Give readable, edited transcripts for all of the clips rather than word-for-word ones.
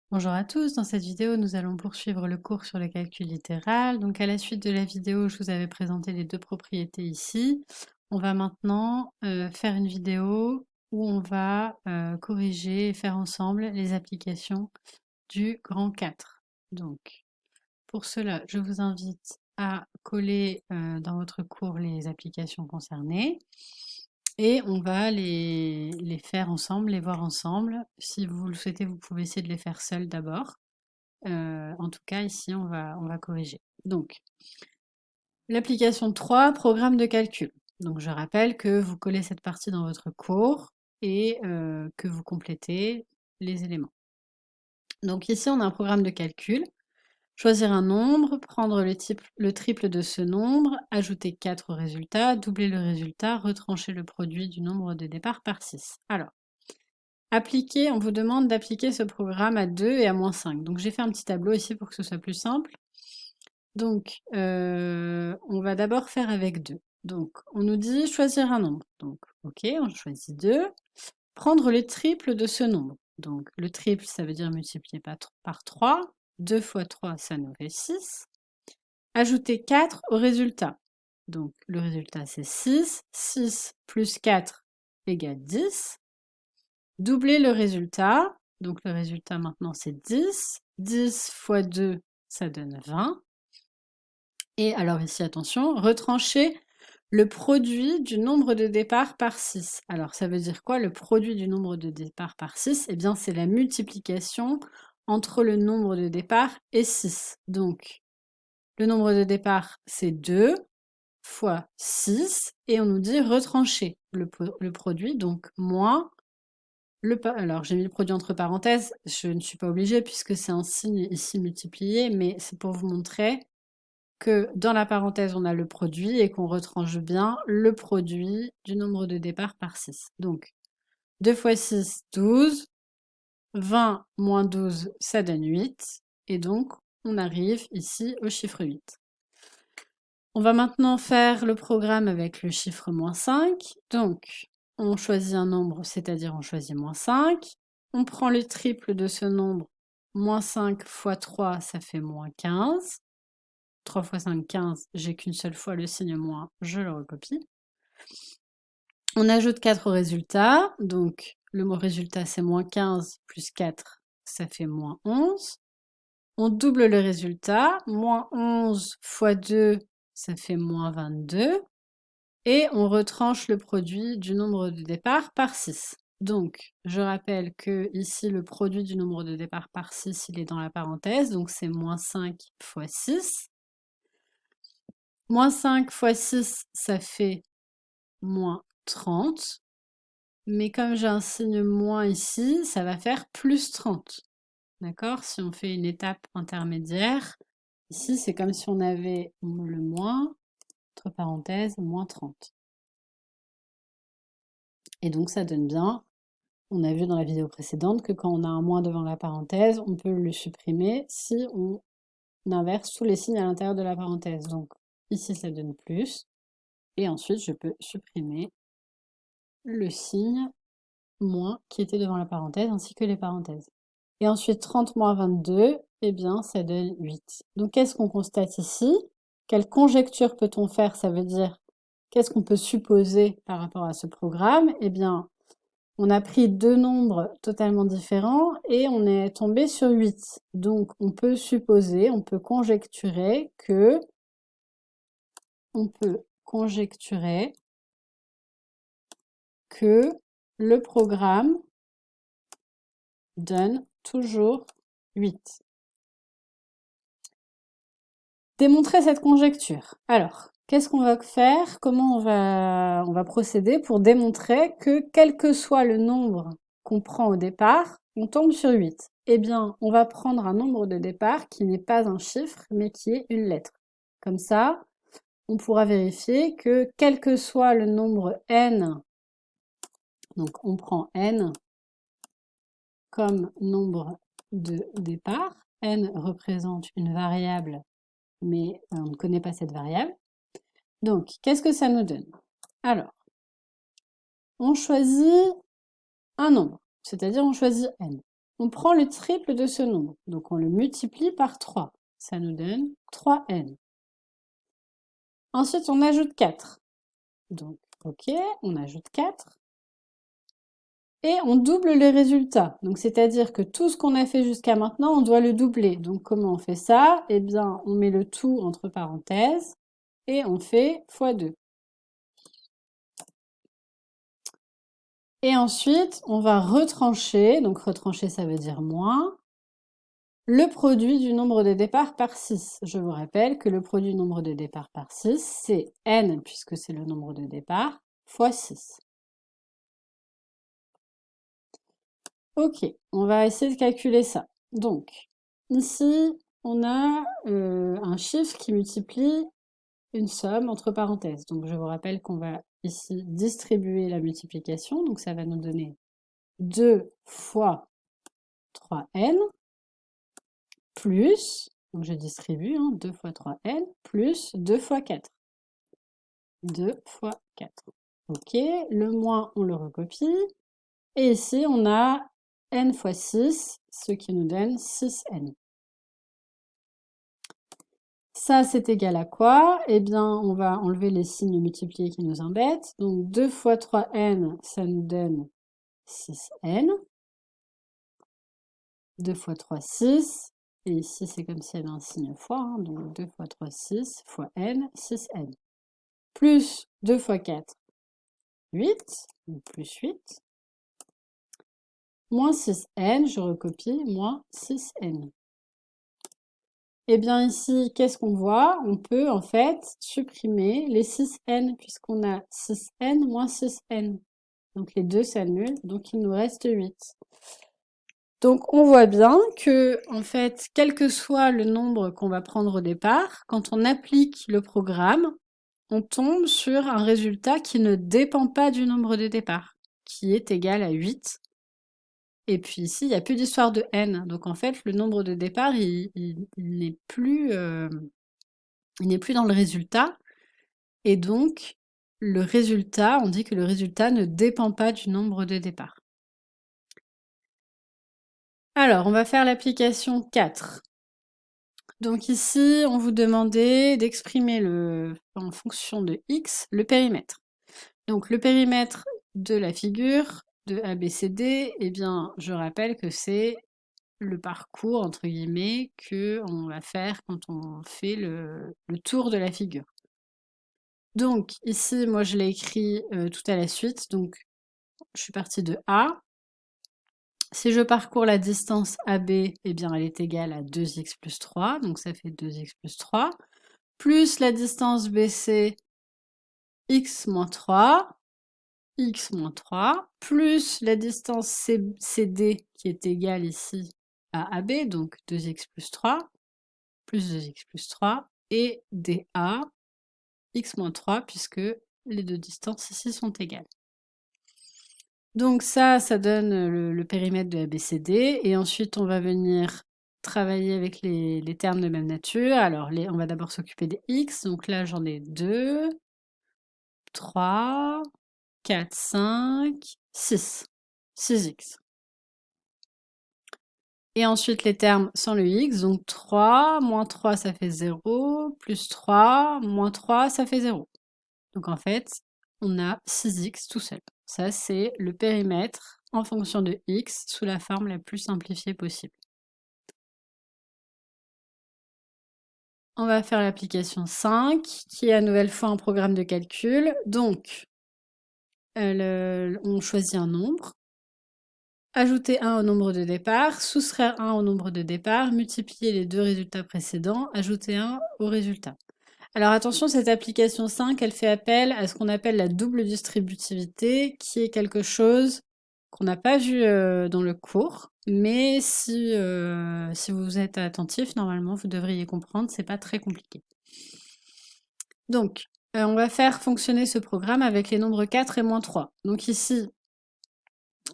Bonjour à tous, dans cette vidéo nous allons poursuivre le cours sur le calcul littéral. Donc à la suite de la vidéo où je vous avais présenté les deux propriétés ici, on va maintenant faire une vidéo où on va corriger et faire ensemble les applications du grand 4. Donc pour cela, je vous invite à coller dans votre cours les applications concernées. Et on va les faire ensemble, les voir ensemble. Si vous le souhaitez, vous pouvez essayer de les faire seuls d'abord. En tout cas, ici, on va corriger. Donc, l'application 3, programme de calcul. Donc, je rappelle que vous collez cette partie dans votre cours et que vous complétez les éléments. Donc, ici, on a un programme de calcul. Choisir un nombre, prendre le triple de ce nombre, ajouter 4 au résultat, doubler le résultat, retrancher le produit du nombre de départ par 6. Alors, on vous demande d'appliquer ce programme à 2 et à -5. Donc j'ai fait un petit tableau ici pour que ce soit plus simple. Donc, on va d'abord faire avec 2. Donc, on nous dit choisir un nombre. Donc, ok, on choisit 2. Prendre le triple de ce nombre. Donc, le triple, ça veut dire multiplier par 3. 2 fois 3, ça nous fait 6. Ajouter 4 au résultat. Donc, le résultat, c'est 6. 6 plus 4 égale 10. Doubler le résultat. Donc, le résultat maintenant, c'est 10. 10 fois 2, ça donne 20. Et alors ici, attention, retrancher le produit du nombre de départ par 6. Alors, ça veut dire quoi le produit du nombre de départ par 6? Eh bien, c'est la multiplication entre le nombre de départ et 6. Donc, le nombre de départ, c'est 2 fois 6. Et on nous dit retrancher le produit, donc moins alors, j'ai mis le produit entre parenthèses. Je ne suis pas obligée puisque c'est un signe ici multiplié, mais c'est pour vous montrer que dans la parenthèse, on a le produit et qu'on retranche bien le produit du nombre de départ par 6. Donc, 2 fois 6, 12. 20 moins 12, ça donne 8. Et donc, on arrive ici au chiffre 8. On va maintenant faire le programme avec le chiffre -5. Donc, on choisit un nombre, c'est-à-dire on choisit -5. On prend le triple de ce nombre. -5 fois 3, ça fait -15. 3 fois 5, 15. J'ai qu'une seule fois le signe moins, je le recopie. On ajoute 4 au résultat. Donc, le mot résultat, c'est -15 plus 4, ça fait -11. On double le résultat. -11 fois 2, ça fait -22. Et on retranche le produit du nombre de départ par 6. Donc, je rappelle que ici, le produit du nombre de départ par 6, il est dans la parenthèse, donc c'est -5 fois 6. -5 fois 6, ça fait -30. Mais comme j'ai un signe moins ici, ça va faire +30. D'accord? Si on fait une étape intermédiaire, ici, c'est comme si on avait le moins, entre parenthèses, -30. Et donc, ça donne bien. On a vu dans la vidéo précédente que quand on a un moins devant la parenthèse, on peut le supprimer si on inverse tous les signes à l'intérieur de la parenthèse. Donc ici, ça donne plus. Et ensuite, je peux supprimer le signe moins qui était devant la parenthèse ainsi que les parenthèses. Et ensuite, 30 moins 22, eh bien, ça donne 8. Donc qu'est-ce qu'on constate ici? Quelle conjecture peut-on faire? Ça veut dire, qu'est-ce qu'on peut supposer par rapport à ce programme? Eh bien, on a pris deux nombres totalement différents et on est tombé sur 8. Donc, on peut supposer, on peut conjecturer que le programme donne toujours 8. Démontrer cette conjecture. Alors, qu'est-ce qu'on va faire? Comment on va procéder pour démontrer que quel que soit le nombre qu'on prend au départ, on tombe sur 8? Eh bien, on va prendre un nombre de départ qui n'est pas un chiffre, mais qui est une lettre. Comme ça, on pourra vérifier que quel que soit le nombre n, donc on prend n comme nombre de départ, n représente une variable, mais on ne connaît pas cette variable. Donc, qu'est-ce que ça nous donne? Alors, on choisit un nombre, c'est-à-dire on choisit n. on prend le triple de ce nombre. Donc, on le multiplie par 3. Ça nous donne 3n. Ensuite, on ajoute 4. Donc, OK, on ajoute 4. Et on double les résultats. Donc, c'est-à-dire que tout ce qu'on a fait jusqu'à maintenant, on doit le doubler. Donc, comment on fait ça? Eh bien, on met le tout entre parenthèses et on fait x 2. Et ensuite, on va retrancher. Donc, retrancher, ça veut dire moins. Le produit du nombre de départ par 6. Je vous rappelle que le produit du nombre de départ par 6, c'est n, puisque c'est le nombre de départ, fois 6. Ok, on va essayer de calculer ça. Donc, ici, on a un chiffre qui multiplie une somme entre parenthèses. Donc, je vous rappelle qu'on va ici distribuer la multiplication. Donc, ça va nous donner 2 fois 3n plus, donc je distribue, 2 fois 3n, plus 2 fois 4. 2 fois 4. Ok, le moins, on le recopie. Et ici, on a n fois 6, ce qui nous donne 6n. Ça, c'est égal à quoi? Eh bien, on va enlever les signes multipliés qui nous embêtent. Donc, 2 fois 3n, ça nous donne 6n. 2 fois 3, 6. Et ici, c'est comme s'il y avait un signe fois. Donc, 2 fois 3, 6 fois n, 6n. Plus 2 fois 4, 8. Donc, plus 8. Moins 6n, je recopie, moins 6n. Eh bien ici, qu'est-ce qu'on voit? On peut en fait supprimer les 6n puisqu'on a 6n moins 6n. Donc les deux s'annulent, donc il nous reste 8. Donc on voit bien que, en fait, quel que soit le nombre qu'on va prendre au départ, quand on applique le programme, on tombe sur un résultat qui ne dépend pas du nombre de départ, qui est égal à 8. Et puis ici, il n'y a plus d'histoire de n. Donc en fait, le nombre de départ, il n'est plus, dans le résultat. Et donc, le résultat, on dit que le résultat ne dépend pas du nombre de départ. Alors, on va faire l'application 4. Donc ici, on vous demandait d'exprimer en fonction de x, le périmètre. Donc le périmètre de la figure de ABCD, eh bien, je rappelle que c'est le parcours, entre guillemets, qu'on va faire quand on fait le tour de la figure. Donc ici, moi je l'ai écrit tout à la suite, donc je suis partie de A. Si je parcours la distance AB, eh bien elle est égale à 2x plus 3, donc ça fait 2x plus 3, plus la distance BC, x moins 3, x moins 3, plus la distance CD qui est égale ici à AB, donc 2x plus 3, plus 2x plus 3, et DA, x moins 3, puisque les deux distances ici sont égales. Donc ça donne le périmètre de ABCD, et ensuite on va venir travailler avec les termes de même nature. Alors on va d'abord s'occuper des x, donc là j'en ai 2, 3, 4, 5, 6. 6x. Et ensuite les termes sans le x, donc 3, moins 3 ça fait 0, plus 3, moins 3 ça fait 0. Donc en fait, on a 6x tout seul. Ça c'est le périmètre en fonction de x sous la forme la plus simplifiée possible. On va faire l'application 5, qui est à nouvelle fois un programme de calcul. Donc, on choisit un nombre, ajouter 1 au nombre de départ, soustraire 1 au nombre de départ, multiplier les deux résultats précédents, ajouter 1 au résultat. Alors attention, cette application 5, elle fait appel à ce qu'on appelle la double distributivité, qui est quelque chose qu'on n'a pas vu dans le cours, mais si vous êtes attentif, normalement, vous devriez comprendre, c'est pas très compliqué. Donc, on va faire fonctionner ce programme avec les nombres 4 et moins 3. Donc ici,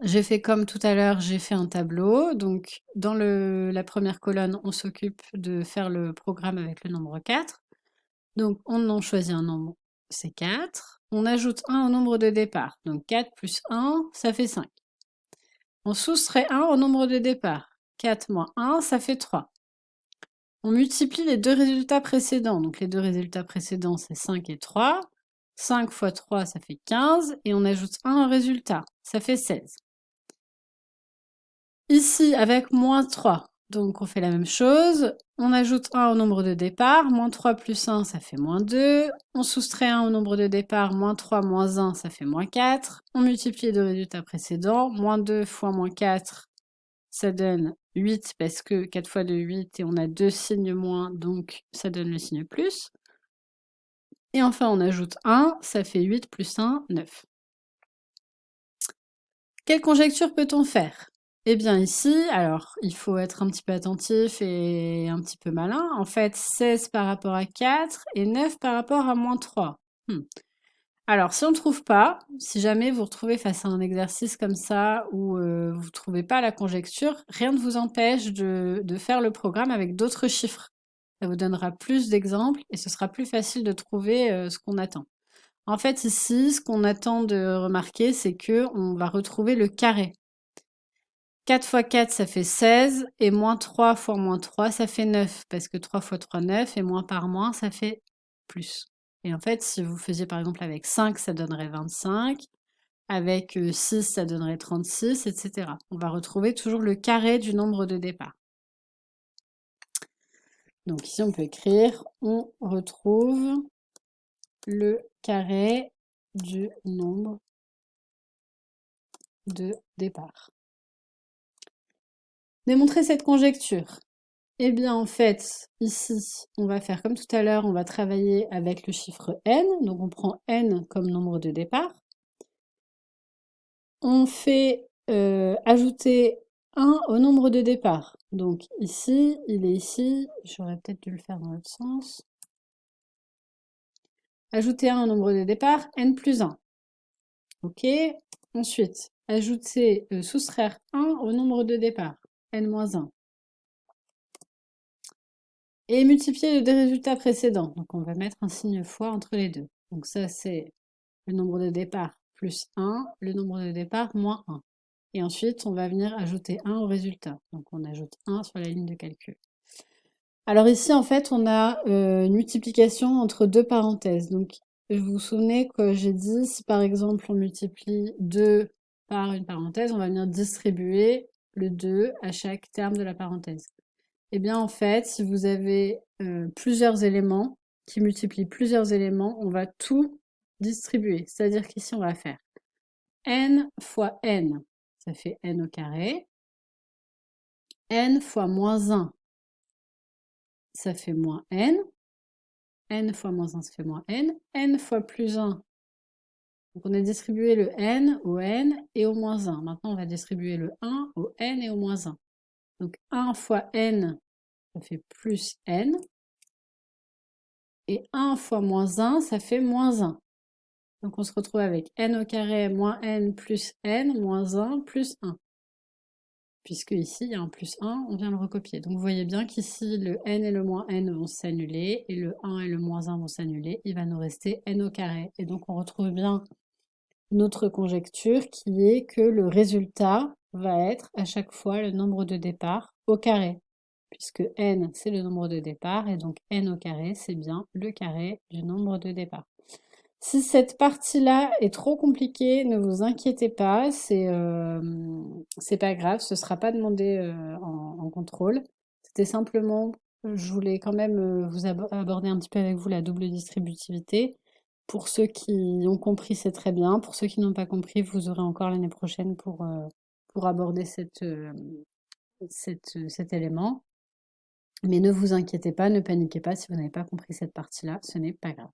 j'ai fait comme tout à l'heure, j'ai fait un tableau. Donc, dans la première colonne, on s'occupe de faire le programme avec le nombre 4. Donc, on en choisit un nombre, c'est 4. On ajoute 1 au nombre de départ. Donc, 4 plus 1, ça fait 5. On soustrait 1 au nombre de départ. 4 moins 1, ça fait 3. On multiplie les deux résultats précédents. Donc les deux résultats précédents, c'est 5 et 3. 5 fois 3, ça fait 15. Et on ajoute 1 au résultat. Ça fait 16. Ici, avec moins 3, donc on fait la même chose. On ajoute 1 au nombre de départ. Moins 3 plus 1, ça fait moins 2. On soustrait 1 au nombre de départ. Moins 3 moins 1, ça fait moins 4. On multiplie les deux résultats précédents. Moins 2 fois moins 4, ça donne 8 parce que 4 fois 2, 8 et on a 2 signes moins, donc ça donne le signe plus. Et enfin, on ajoute 1, ça fait 8 plus 1, 9. Quelle conjecture peut-on faire? Eh bien ici, alors il faut être un petit peu attentif et un petit peu malin. En fait, 16 par rapport à 4 et 9 par rapport à moins 3. Alors, si on ne trouve pas, si jamais vous retrouvez face à un exercice comme ça où vous ne trouvez pas la conjecture, rien ne vous empêche de faire le programme avec d'autres chiffres. Ça vous donnera plus d'exemples et ce sera plus facile de trouver ce qu'on attend. En fait, ici, ce qu'on attend de remarquer, c'est que on va retrouver le carré. 4 fois 4, ça fait 16, et moins 3 fois moins 3, ça fait 9, parce que 3 fois 3, 9, et moins par moins, ça fait plus. Et en fait, si vous faisiez par exemple avec 5, ça donnerait 25, avec 6, ça donnerait 36, etc. On va retrouver toujours le carré du nombre de départ. Donc ici, on peut écrire, on retrouve le carré du nombre de départ. Démontrer cette conjecture. Eh bien, en fait, ici, on va faire comme tout à l'heure, on va travailler avec le chiffre n. Donc, on prend n comme nombre de départ. On fait ajouter 1 au nombre de départ. Donc, ici, il est ici. J'aurais peut-être dû le faire dans l'autre sens. Ajouter 1 au nombre de départ, n plus 1. OK. Ensuite, soustraire 1 au nombre de départ, n moins 1. Et multiplier les deux résultats précédents. Donc on va mettre un signe fois entre les deux. Donc ça c'est le nombre de départ plus 1, le nombre de départ moins 1. Et ensuite on va venir ajouter 1 au résultat. Donc on ajoute 1 sur la ligne de calcul. Alors ici en fait on a une multiplication entre deux parenthèses. Donc vous vous souvenez que j'ai dit si par exemple on multiplie 2 par une parenthèse, on va venir distribuer le 2 à chaque terme de la parenthèse. Eh bien, en fait, si vous avez plusieurs éléments qui multiplient plusieurs éléments, on va tout distribuer. C'est-à-dire qu'ici, on va faire n fois n, ça fait n au carré. N fois moins 1, ça fait moins n. N fois moins 1, ça fait moins n. N fois plus 1. Donc, on a distribué le n au n et au moins 1. Maintenant, on va distribuer le 1 au n et au moins 1. Donc, 1 fois n, ça fait plus n. Et 1 fois moins 1, ça fait moins 1. Donc on se retrouve avec n au carré moins n plus n moins 1 plus 1. Puisque ici, il y a un plus 1, on vient le recopier. Donc vous voyez bien qu'ici, le n et le moins n vont s'annuler, et le 1 et le moins 1 vont s'annuler. Il va nous rester n au carré. Et donc on retrouve bien notre conjecture qui est que le résultat va être à chaque fois le nombre de départ au carré. Puisque n, c'est le nombre de départ, et donc n au carré, c'est bien le carré du nombre de départ. Si cette partie-là est trop compliquée, ne vous inquiétez pas, c'est pas grave, ce sera pas demandé en contrôle. C'était simplement, je voulais quand même vous aborder un petit peu avec vous la double distributivité. Pour ceux qui ont compris, c'est très bien. Pour ceux qui n'ont pas compris, vous aurez encore l'année prochaine pour aborder cet élément. Mais ne vous inquiétez pas, ne paniquez pas si vous n'avez pas compris cette partie-là, ce n'est pas grave.